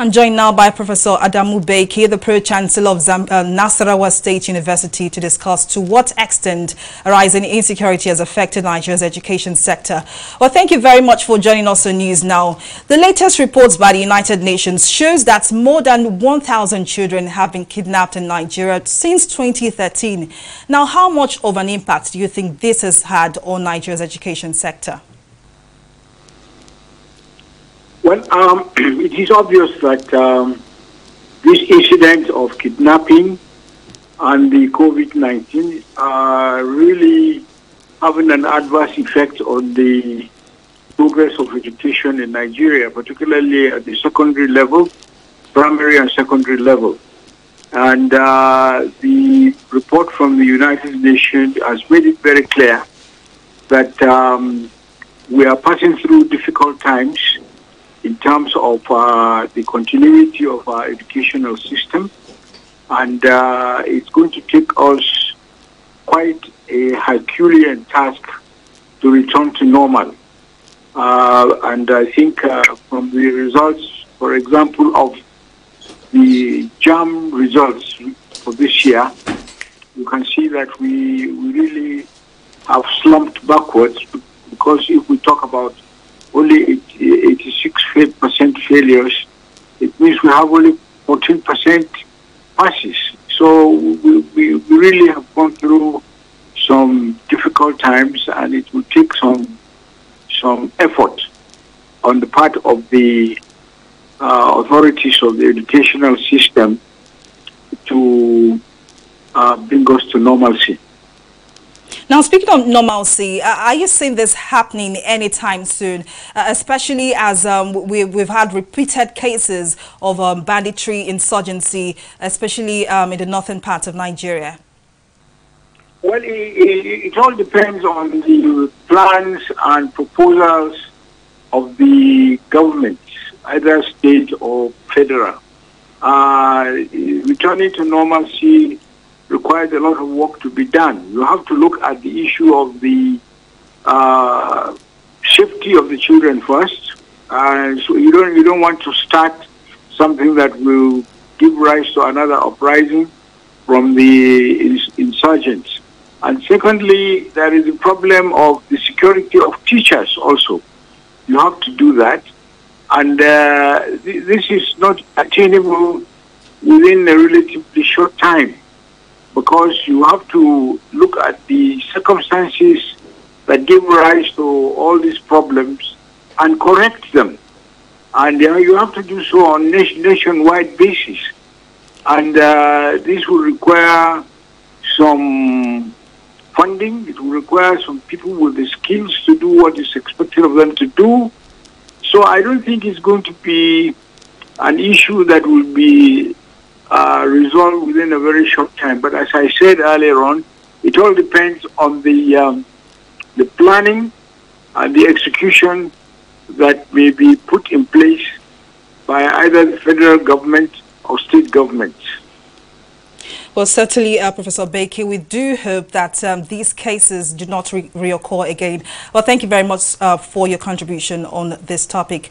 I'm joined now by Professor Adamu Beki, the Pro-Chancellor of Nasarawa State University, to discuss to what extent rising insecurity has affected Nigeria's education sector. Well, thank you very much for joining us on News Now. The latest reports by the United Nations shows that more than 1,000 children have been kidnapped in Nigeria since 2013. Now, how much of an impact do you think this has had on Nigeria's education sector? Well, it is obvious that this incident of kidnapping and the COVID-19 are really having an adverse effect on the progress of education in Nigeria, particularly at the secondary level, primary and secondary level. And the report from the United Nations has made it very clear that we are passing through difficult times in terms of the continuity of our educational system. And it's going to take us quite a Herculean task to return to normal. And I think from the results, for example, of the JAM results for this year, you can see that we really have slumped backwards, because if we talk about only 86% failures, it means we have only 14% passes. So we really have gone through some difficult times, and it will take some effort on the part of the authorities of the educational system to bring us to normalcy. Now, speaking of normalcy, are you seeing this happening anytime soon, especially as we've had repeated cases of banditry, insurgency, especially in the northern part of Nigeria? Well, it all depends on the plans and proposals of the government, either state or federal. Returning to normalcy requires a lot of work to be done. You have to look at the issue of the safety of the children first. So you don't want to start something that will give rise to another uprising from the insurgents. And secondly, there is the problem of the security of teachers also. You have to do that. And this is not attainable within a relatively short time, because you have to look at the circumstances that give rise to all these problems and correct them. And you have to do so on nationwide basis. And this will require some funding. It will require some people with the skills to do what is expected of them to do. So I don't think it's going to be an issue that will be resolved within a very short time. But as I said earlier on, it all depends on the planning and the execution that may be put in place by either the federal government or state governments. Well, certainly, Professor Beki, we do hope that these cases do not reoccur again. Well, thank you very much for your contribution on this topic.